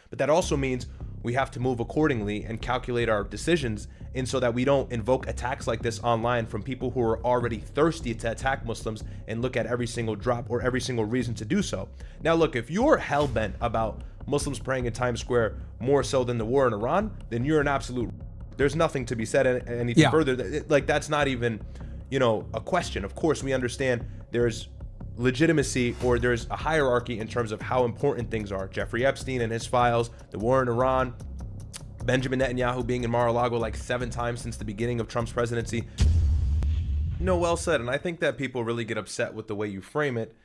But that also means we have to move accordingly and calculate our decisions, and so that we don't invoke attacks like this online from people who are already thirsty to attack Muslims and look at every single drop or every single reason to do so. Now look, if you're hell-bent about Muslims praying in Times Square more so than the war in Iran, then you're an absolute, there's nothing to be said anything further. Like, that's not even, you know, a question. Of course, we understand there's legitimacy, or there's a hierarchy in terms of how important things are. Jeffrey Epstein and his files, the war in Iran, Benjamin Netanyahu being in Mar-a-Lago like 7 times since the beginning of Trump's presidency. No, well said. And I think that people really get upset with the way you frame it,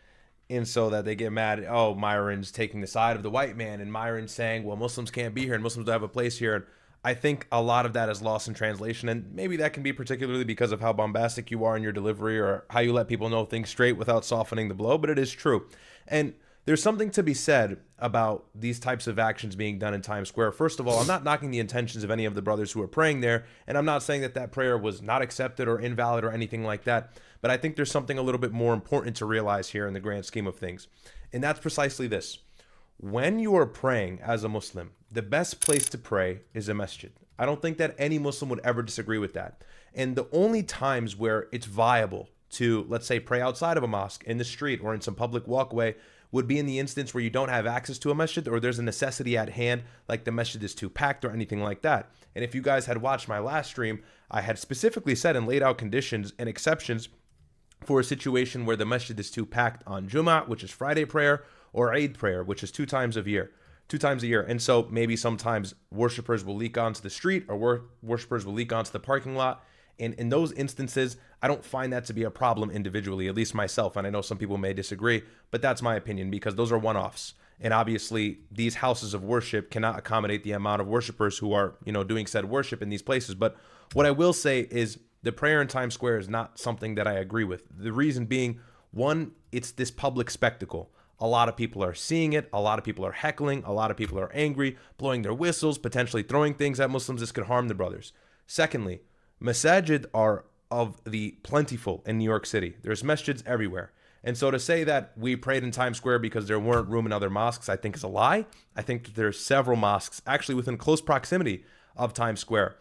and so that they get mad. Oh, Myron's taking the side of the white man, and Myron's saying, well, Muslims can't be here and Muslims don't have a place here. And I think a lot of that is lost in translation, and maybe that can be particularly because of how bombastic you are in your delivery, or how you let people know things straight without softening the blow, but it is true. And there's something to be said about these types of actions being done in Times Square. First of all, I'm not knocking the intentions of any of the brothers who are praying there, and I'm not saying that that prayer was not accepted or invalid or anything like that, but I think there's something a little bit more important to realize here in the grand scheme of things, and that's precisely this. When you are praying as a Muslim, the best place to pray is a masjid. I don't think that any Muslim would ever disagree with that. And the only times where it's viable to, let's say, pray outside of a mosque, in the street, or in some public walkway, would be in the instance where you don't have access to a masjid, or there's a necessity at hand, like the masjid is too packed or anything like that. And if you guys had watched my last stream, I had specifically said and laid out conditions and exceptions for a situation where the masjid is too packed on Jummah, which is Friday prayer, or Eid prayer, which is 2 times a year. And so maybe sometimes worshipers will leak onto the street, or worshipers will leak onto the parking lot. And in those instances, I don't find that to be a problem individually, at least myself. And I know some people may disagree, but that's my opinion, because those are one-offs. And obviously, these houses of worship cannot accommodate the amount of worshipers who are, you know, doing said worship in these places. But what I will say is the prayer in Times Square is not something that I agree with. The reason being, one, it's this public spectacle. A lot of people are seeing it. A lot of people are heckling. A lot of people are angry, blowing their whistles, potentially throwing things at Muslims. This could harm the brothers. Secondly, masajid are of the plentiful in New York City. There's masjids everywhere. And so to say that we prayed in Times Square because there weren't room in other mosques, I think is a lie. I think that there's several mosques actually within close proximity of Times Square.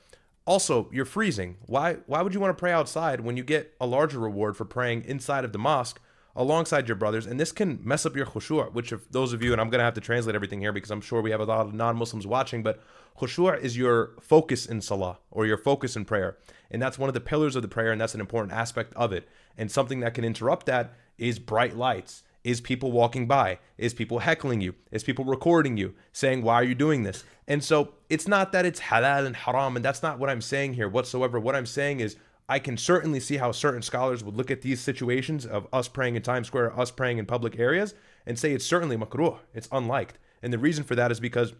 Also, you're freezing. Why would you want to pray outside when you get a larger reward for praying inside of the mosque alongside your brothers? And this can mess up your khushu', which, if those of you, and I'm going to have to translate everything here because I'm sure we have a lot of non-Muslims watching, but khushu' is your focus in salah, or your focus in prayer. And that's one of the pillars of the prayer, and that's an important aspect of it. And something that can interrupt that is bright lights, is people walking by, is people heckling you, is people recording you, saying, why are you doing this? And so it's not that it's halal and haram, and that's not what I'm saying here whatsoever. What I'm saying is, I can certainly see how certain scholars would look at these situations of us praying in Times Square, us praying in public areas, and say it's certainly makruh, it's unliked. And the reason for that is because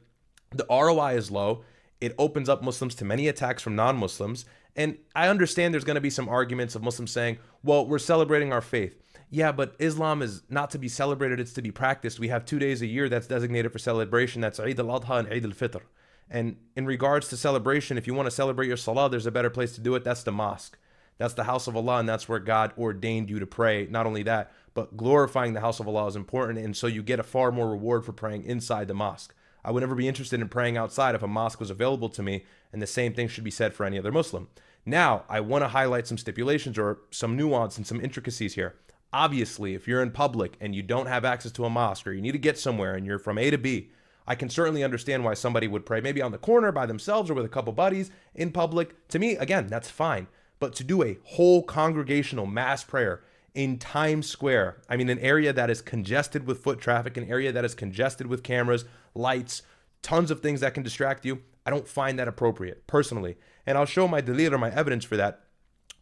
the ROI is low. It opens up Muslims to many attacks from non-Muslims. And I understand there's going to be some arguments of Muslims saying, well, we're celebrating our faith. Yeah, but Islam is not to be celebrated, it's to be practiced. We have 2 days a year that's designated for celebration. That's Eid al-Adha and Eid al-Fitr. And in regards to celebration, if you want to celebrate your salah, there's a better place to do it. That's the mosque. That's the house of Allah, and that's where God ordained you to pray. Not only that, but glorifying the house of Allah is important, and so you get a far more reward for praying inside the mosque. I would never be interested in praying outside if a mosque was available to me, and the same thing should be said for any other Muslim. Now, I want to highlight some stipulations or some nuance and some intricacies here. Obviously, if you're in public and you don't have access to a mosque, or you need to get somewhere and you're from A to B, I can certainly understand why somebody would pray maybe on the corner by themselves or with a couple buddies in public. To me, again, that's fine. But to do a whole congregational mass prayer in Times Square, I mean, an area that is congested with foot traffic, an area that is congested with cameras, lights, tons of things that can distract you, I don't find that appropriate, personally. And I'll show my dalil or my evidence for that.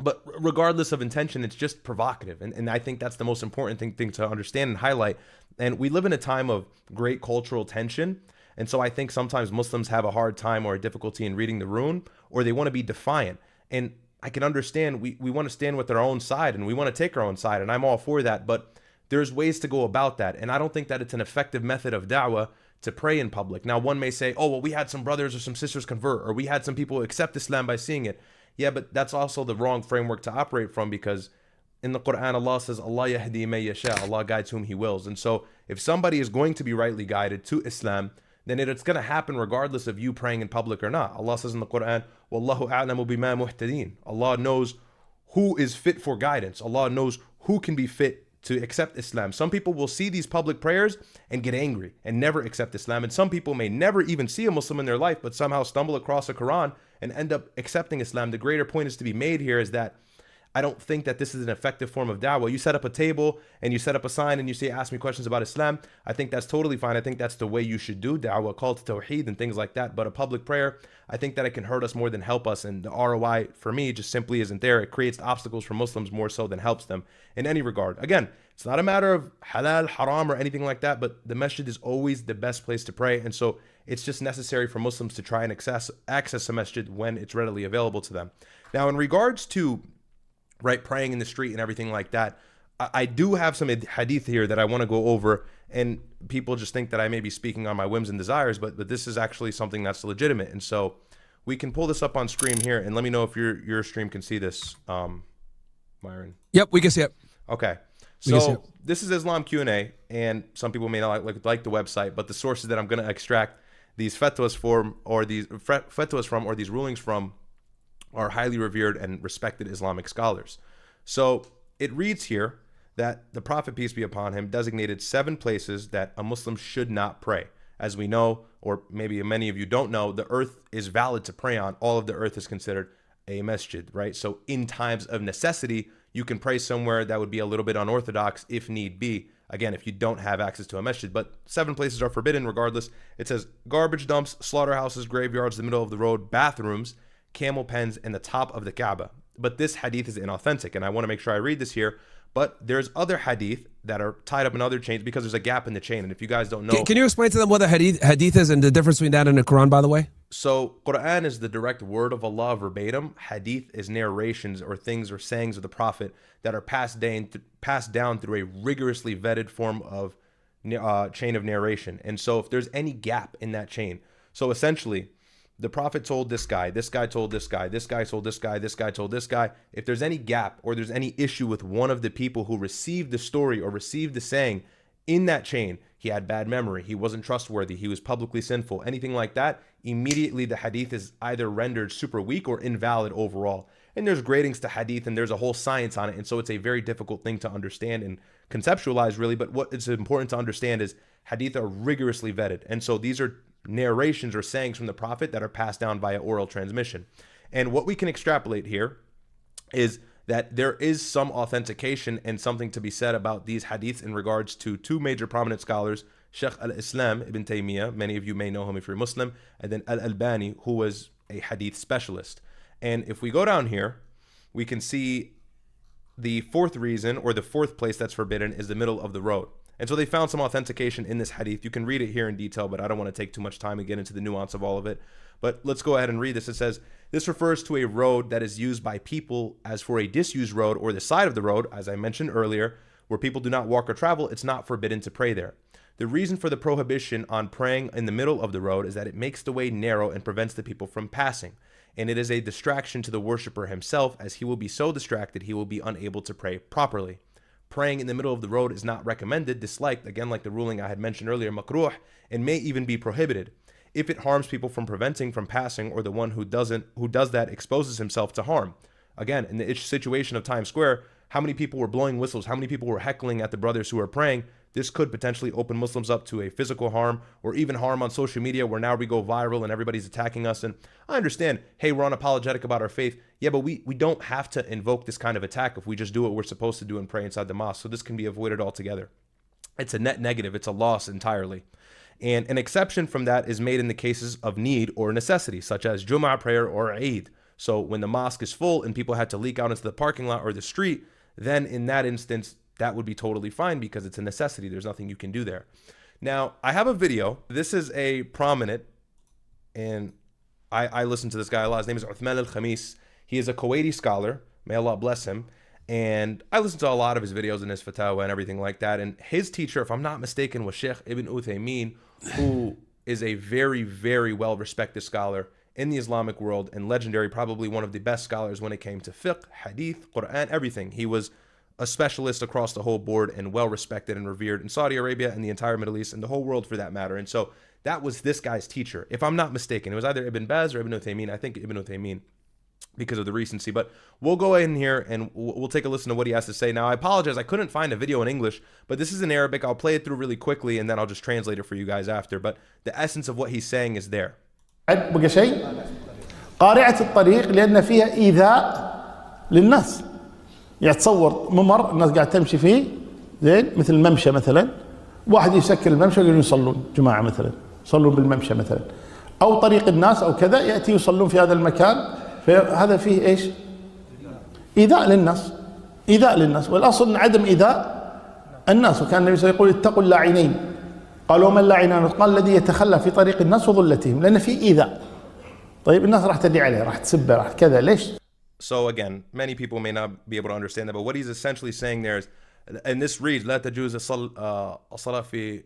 But regardless of intention, it's just provocative. And I think that's the most important thing to understand and highlight. And we live in a time of great cultural tension. And so I think sometimes Muslims have a hard time or a difficulty in reading the room, or they want to be defiant. And I can understand we want to stand with our own side, and we want to take our own side, and I'm all for that. But there's ways to go about that. And I don't think that it's an effective method of da'wah to pray in public. Now, one may say, oh, well, we had some brothers or some sisters convert, or we had some people accept Islam by seeing it. Yeah, but that's also the wrong framework to operate from, because in the Quran, Allah says, Allah yahdi man yasha, Allah guides whom He wills. And so if somebody is going to be rightly guided to Islam, then it's going to happen regardless of you praying in public or not. Allah says in the Quran, Wallahu a'lamu bima muhtadeen. Allah knows who is fit for guidance. Allah knows who can be fit to accept Islam. Some people will see these public prayers and get angry and never accept Islam. And some people may never even see a Muslim in their life, but somehow stumble across a Quran and end up accepting Islam. The greater point is to be made here is that I don't think that this is an effective form of da'wah. You set up a table and you set up a sign and you say, ask me questions about Islam. I think that's totally fine. I think that's the way you should do da'wah, call to tawheed and things like that. But a public prayer, I think that it can hurt us more than help us. And the ROI for me just simply isn't there. It creates obstacles for Muslims more so than helps them in any regard. Again, it's not a matter of halal, haram, or anything like that, but the masjid is always the best place to pray. And so it's just necessary for Muslims to try and access a masjid when it's readily available to them. Now, in regards to praying in the street and everything like that, I do have some hadith here that I want to go over, and people just think that I may be speaking on my whims and desires, but this is actually something that's legitimate. And so we can pull this up on screen here, and let me know if your stream can see this, Myron. Yep, we can see it. Okay. So this is Islam Q&A, and some people may not like the website, but the sources that I'm going to extract these fatwas from, or these rulings from, are highly revered and respected Islamic scholars. So it reads here that the Prophet, peace be upon him, designated 7 places that a Muslim should not pray. As we know, or maybe many of you don't know, the earth is valid to pray on. All of the earth is considered a masjid, right? So in times of necessity, you can pray somewhere that would be a little bit unorthodox if need be. Again, if you don't have access to a masjid, but 7 places are forbidden regardless. It says garbage dumps, slaughterhouses, graveyards, the middle of the road, bathrooms, camel pens, and the top of the Kaaba. But this hadith is inauthentic, and I want to make sure I read this here. But there's other hadith that are tied up in other chains because there's a gap in the chain. And if you guys don't know, can you explain to them what the hadith is and the difference between that and the Quran, by the way? So Quran is the direct word of Allah verbatim. Hadith is narrations or things or sayings of the Prophet that are passed down through a rigorously vetted form of chain of narration. And so if there's any gap in that chain, so essentially the Prophet told this guy told this guy, this guy told this guy, this guy told this guy. If there's any gap or there's any issue with one of the people who received the story or received the saying in that chain, he had bad memory, he wasn't trustworthy, he was publicly sinful, anything like that, immediately the hadith is either rendered super weak or invalid overall. And there's gradings to hadith and there's a whole science on it. And so it's a very difficult thing to understand and conceptualize really. But what is important to understand is hadith are rigorously vetted. And so these are narrations or sayings from the Prophet that are passed down via oral transmission. And what we can extrapolate here is that there is some authentication and something to be said about these hadiths in regards to 2 major prominent scholars, Sheikh al-Islam Ibn Taymiyyah, many of you may know him if you're Muslim, and then al-Albani, who was a hadith specialist. And if we go down here, we can see the 4th reason, or the 4th place that's forbidden, is the middle of the road. And so they found some authentication in this hadith. You can read it here in detail, but I don't want to take too much time and get into the nuance of all of it. But let's go ahead and read this. It says, this refers to a road that is used by people as for a disused road or the side of the road, as I mentioned earlier, where people do not walk or travel, it's not forbidden to pray there. The reason for the prohibition on praying in the middle of the road is that it makes the way narrow and prevents the people from passing. And it is a distraction to the worshiper himself, as he will be so distracted he will be unable to pray properly. Praying in the middle of the road is not recommended, disliked, again like the ruling I had mentioned earlier, makruh, and may even be prohibited. If it harms people from preventing from passing, or the one who does that exposes himself to harm. Again, in the situation of Times Square, how many people were blowing whistles? How many people were heckling at the brothers who were praying? This could potentially open Muslims up to a physical harm or even harm on social media, where now we go viral and everybody's attacking us. And I understand, hey, we're unapologetic about our faith. Yeah, but we don't have to invoke this kind of attack if we just do what we're supposed to do and pray inside the mosque. So this can be avoided altogether. It's a net negative. It's a loss entirely. And an exception from that is made in the cases of need or necessity, such as Jum'ah prayer or Eid. So when the mosque is full and people had to leak out into the parking lot or the street, then in that instance, that would be totally fine because it's a necessity. There's nothing you can do there. Now, I have a video. This is a prominent, and I listen to this guy a lot. His name is Uthman al-Khamis. He is a Kuwaiti scholar. May Allah bless him. And I listen to a lot of his videos and his fatwa and everything like that. And his teacher, if I'm not mistaken, was Sheikh Ibn Uthaymeen, who is a very, very well-respected scholar in the Islamic world and legendary, probably one of the best scholars when it came to fiqh, hadith, Quran, everything. He was a specialist across the whole board and well-respected and revered in Saudi Arabia and the entire Middle East and the whole world for that matter. And so That was this guy's teacher, if I'm not mistaken. It was either Ibn Baz or Ibn Uthaymeen. I think Ibn Uthaymeen, because of the recency. But we'll go in here and we'll take a listen to what he has to say. Now, I apologize, I couldn't find a video in English, but this is in Arabic. I'll play it through really quickly and then I'll just translate it for you guys after. But the essence of what he's saying is there. بقى شيء قارعة الطريق لأن فيها إيذاء للناس. يعني تصور ممر الناس قاعد تمشي فيه زين مثل الممشى مثلا، واحد يسكر الممشى ويقولون يصلون جماعة مثلا، يصلون بالممشى مثلا، أو طريق الناس أو كذا يأتي يصلون في هذا المكان، فهذا فيه إيش؟ إيذاء للناس، إيذاء للناس، والأصل عدم إيذاء الناس. وكان النبي صلى الله عليه وسلم يقول اتقوا اللاعنين، قالوا وما اللاعنان؟ قال الذي يتخلى في طريق الناس وظلتهم، لأن في إيذاء. طيب الناس راح تدعي عليه، راح تسبه، راح كذا، ليش؟ So again, many people may not be able to understand that, but what he's essentially saying there is, and this reads, لا تجوز الصلاة في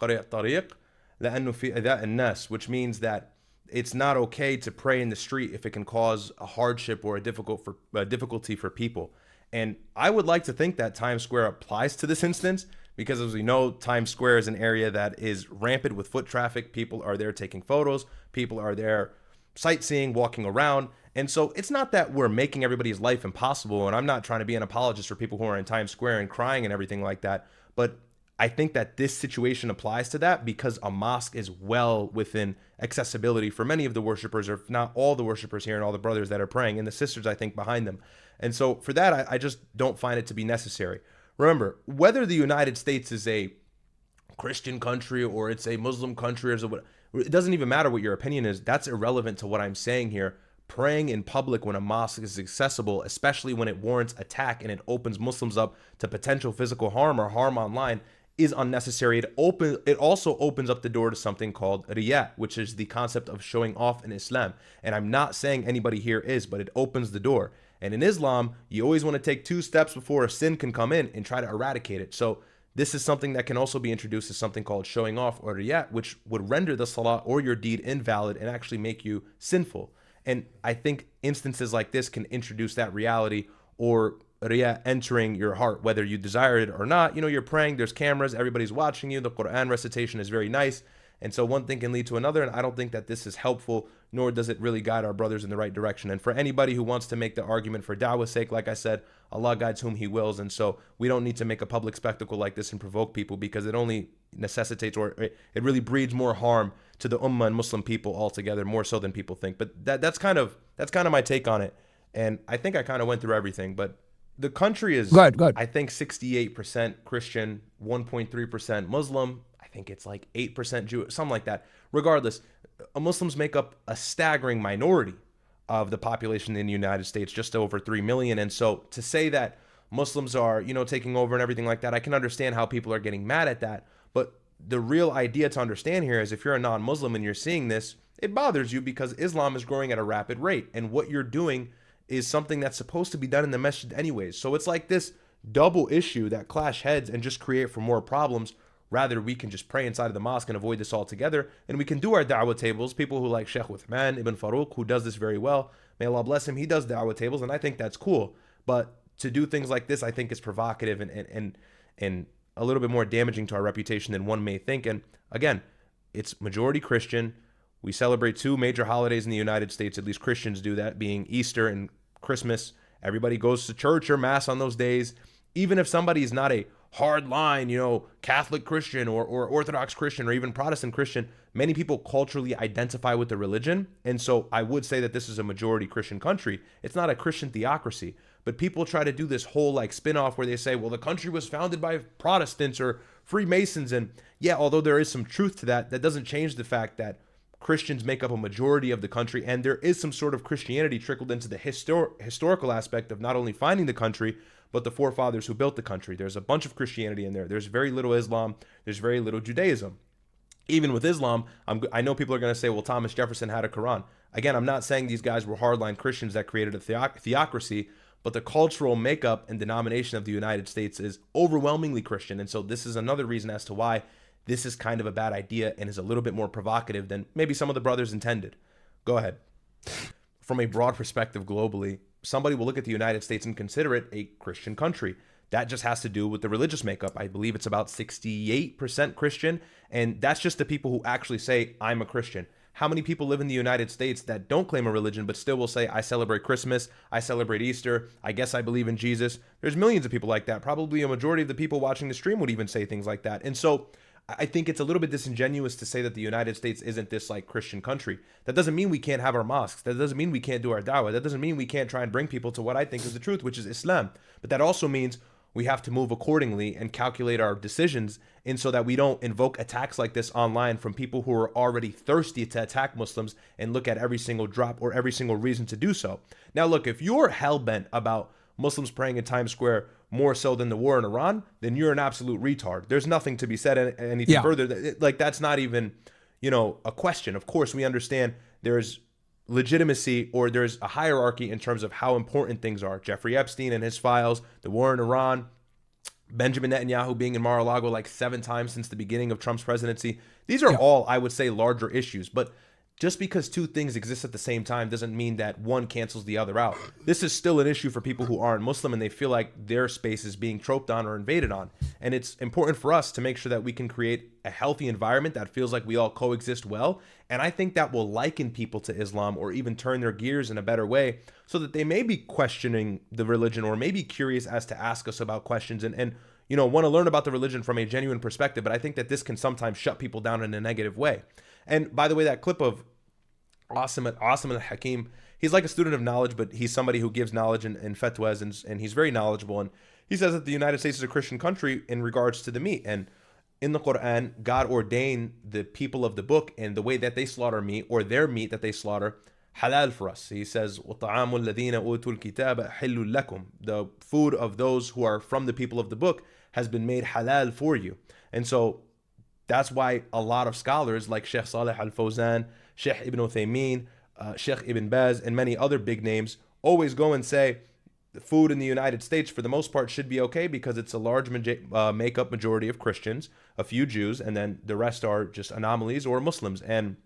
قرية الطريق لأنه في إيذاء الناس, which means that it's not okay to pray in the street if it can cause a hardship or a difficulty for people. And I would like to think that Times Square applies to this instance, because as we know, Times Square is an area that is rampant with foot traffic. People are there taking photos. People are there sightseeing, walking around. And so it's not that we're making everybody's life impossible. And I'm not trying to be an apologist for people who are in Times Square and crying and everything like that. But I think that this situation applies to that because a mosque is well within accessibility for many of the worshipers, or if not all the worshipers here and all the brothers that are praying and the sisters, I think, behind them. And so for that, I just don't find it to be necessary. Remember, whether the United States is a Christian country or it's a Muslim country, or it doesn't even matter what your opinion is. That's irrelevant to what I'm saying here. Praying in public when a mosque is accessible, especially when it warrants attack and it opens Muslims up to potential physical harm or harm online, is unnecessary. It also opens up the door to something called Ryad, which is the concept of showing off in Islam. And I'm not saying anybody here is, but it opens the door. And in Islam, you always want to take 2 steps before a sin can come in and try to eradicate it. So this is something that can also be introduced as something called showing off or Ryad, which would render the salah or your deed invalid and actually make you sinful. And I think instances like this can introduce that reality, or Ryad entering your heart, whether you desire it or not. You know, you're praying, there's cameras, everybody's watching you, the Quran recitation is very nice. And so one thing can lead to another, and I don't think that this is helpful, nor does it really guide our brothers in the right direction. And for anybody who wants to make the argument for da'wah's sake, like I said, Allah guides whom he wills, and so we don't need to make a public spectacle like this and provoke people, because it only necessitates, or it really breeds more harm to the ummah and Muslim people altogether, more so than people think. But that's kind of my take on it. And I think I kind of went through everything, but the country is, good. I think 68% Christian, 1.3% Muslim. I think it's like 8% Jewish, something like that. Regardless, Muslims make up a staggering minority of the population in the United States, just over 3 million. And so to say that Muslims are, taking over and everything like that, I can understand how people are getting mad at that. But the real idea to understand here is, if you're a non-Muslim and you're seeing this, it bothers you because Islam is growing at a rapid rate. And what you're doing is something that's supposed to be done in the masjid anyways. So it's like this double issue that clash heads and just create for more problems. Rather, we can just pray inside of the mosque and avoid this altogether. And we can do our da'wah tables. People who like Sheikh Uthman Ibn Farouk, who does this very well, may Allah bless him, he does da'wah tables, and I think that's cool. But to do things like this, I think is provocative and a little bit more damaging to our reputation than one may think. And again, it's majority Christian. We celebrate 2 major holidays in the United States, at least Christians do that, being Easter and Christmas. Everybody goes to church or mass on those days. Even if somebody is not a hard line, Catholic Christian or Orthodox Christian or even Protestant Christian, many people culturally identify with the religion. And so I would say that this is a majority Christian country. It's not a Christian theocracy, but people try to do this whole like spin-off where they say, well, the country was founded by Protestants or Freemasons. And yeah, although there is some truth to that, that doesn't change the fact that Christians make up a majority of the country, and there is some sort of Christianity trickled into the historical aspect of not only finding the country, but the forefathers who built the country. There's a bunch of Christianity in there. There's very little Islam. There's very little Judaism. Even with Islam, I know people are going to say, well, Thomas Jefferson had a Quran. Again, I'm not saying these guys were hardline Christians that created a theocracy, but the cultural makeup and denomination of the United States is overwhelmingly Christian. And so this is another reason as to why this is kind of a bad idea and is a little bit more provocative than maybe some of the brothers intended. Go ahead. From a broad perspective globally, somebody will look at the United States and consider it a Christian country. that just has to do with the religious makeup. I believe it's about 68% Christian, and that's just the people who actually say, I'm a Christian. How many people live in the United States that don't claim a religion but still will say, I celebrate Christmas, I celebrate Easter, I guess I believe in Jesus? There's millions of people like that. Probably a majority of the people watching the stream would even say things like that. And so I think it's a little bit disingenuous to say that the United States isn't this like Christian country. That doesn't mean we can't have our mosques. That doesn't mean we can't do our da'wah. That doesn't mean we can't try and bring people to what I think is the truth, which is Islam. But that also means we have to move accordingly and calculate our decisions in so that we don't invoke attacks like this online from people who are already thirsty to attack Muslims and look at every single drop or every single reason to do so. Now, look, if you're hell-bent about Muslims praying in Times Square more so than the war in Iran, then you're an absolute retard. There's nothing to be said anything further. Like, that's not even, a question. Of course, we understand there's legitimacy or there's a hierarchy in terms of how important things are. Jeffrey Epstein and his files, the war in Iran, Benjamin Netanyahu being in Mar-a-Lago like 7 times since the beginning of Trump's presidency. These are all, I would say, larger issues. But just because 2 things exist at the same time doesn't mean that one cancels the other out. This is still an issue for people who aren't Muslim and they feel like their space is being troped on or invaded on. And it's important for us to make sure that we can create a healthy environment that feels like we all coexist well. And I think that will liken people to Islam or even turn their gears in a better way so that they may be questioning the religion or may be curious as to ask us about questions and want to learn about the religion from a genuine perspective. But I think that this can sometimes shut people down in a negative way. And by the way, that clip of Asim al-Hakim, he's like a student of knowledge, but he's somebody who gives knowledge in fatwas, and he's very knowledgeable. And he says that the United States is a Christian country in regards to the meat. And in the Quran, God ordained the people of the book and the way that they slaughter meat or their meat that they slaughter halal for us. He says, وَطَعَامُ الَّذِينَ أُوتُوا الْكِتَابَ حِلٌّ لَكُمْ. The food of those who are from the people of the book has been made halal for you. And so that's why a lot of scholars like Sheikh Saleh Al-Fawzan, Sheikh Ibn Uthaymeen, Sheikh Ibn Baz, and many other big names always go and say the food in the United States for the most part should be okay because it's a large makeup majority of Christians, a few Jews, and then the rest are just anomalies or Muslims. And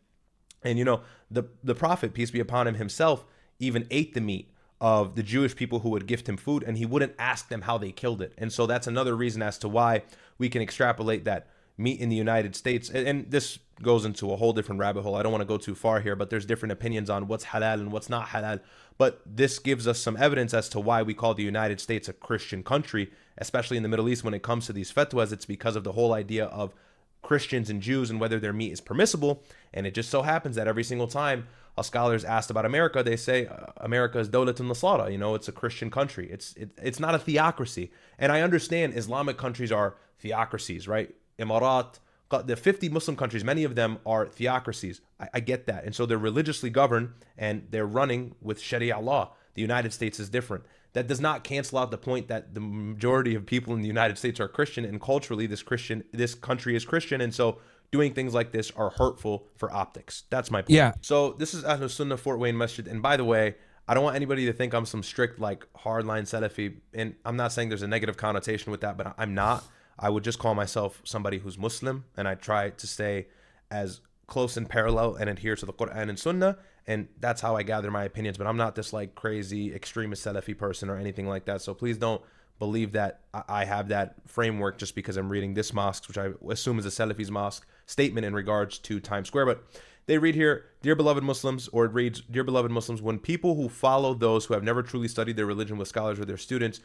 the Prophet, peace be upon him, himself even ate the meat of the Jewish people who would gift him food, and he wouldn't ask them how they killed it. And so that's another reason as to why we can extrapolate that meat in the United States. And this goes into a whole different rabbit hole. I don't want to go too far here, but there's different opinions on what's halal and what's not halal. But this gives us some evidence as to why we call the United States a Christian country, especially in the Middle East. When it comes to these fatwas, it's because of the whole idea of Christians and Jews and whether their meat is permissible. And it just so happens that every single time a scholar is asked about America, they say America is Dawlatun Nasara. It's a Christian country. It's not a theocracy. And I understand Islamic countries are theocracies, right? Emirat, the 50 Muslim countries, many of them are theocracies. I get that. And so they're religiously governed and they're running with Sharia law. The United States is different. That does not cancel out the point that the majority of people in the United States are Christian, and culturally this country is Christian. And so doing things like this are hurtful for optics. That's my point. Yeah. So this is Ahlus Sunnah Fort Wayne Masjid. And by the way, I don't want anybody to think I'm some strict like hardline Salafi. And I'm not saying there's a negative connotation with that, but I'm not. I would just call myself somebody who's Muslim, and I try to stay as close and parallel and adhere to the Quran and Sunnah, and that's how I gather my opinions. But I'm not this like crazy extremist Salafi person or anything like that. So please don't believe that I have that framework just because I'm reading this mosque, which I assume is a Salafi's mosque statement in regards to Times Square. But they read here, "Dear beloved Muslims," or it reads, "Dear beloved Muslims, when people who follow those who have never truly studied their religion with scholars or their students,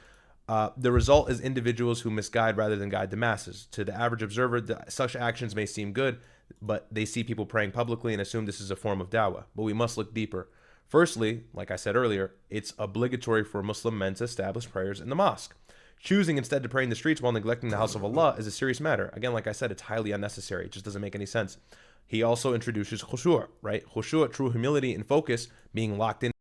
the result is individuals who misguide rather than guide the masses. To the average observer, such actions may seem good, but they see people praying publicly and assume this is a form of da'wah. But we must look deeper. Firstly, like I said earlier, it's obligatory for Muslim men to establish prayers in the mosque. Choosing instead to pray in the streets while neglecting the house of Allah is a serious matter. Again, like I said, it's highly unnecessary. It just doesn't make any sense." He also introduces khushu', right? Khushu', true humility and focus, being locked in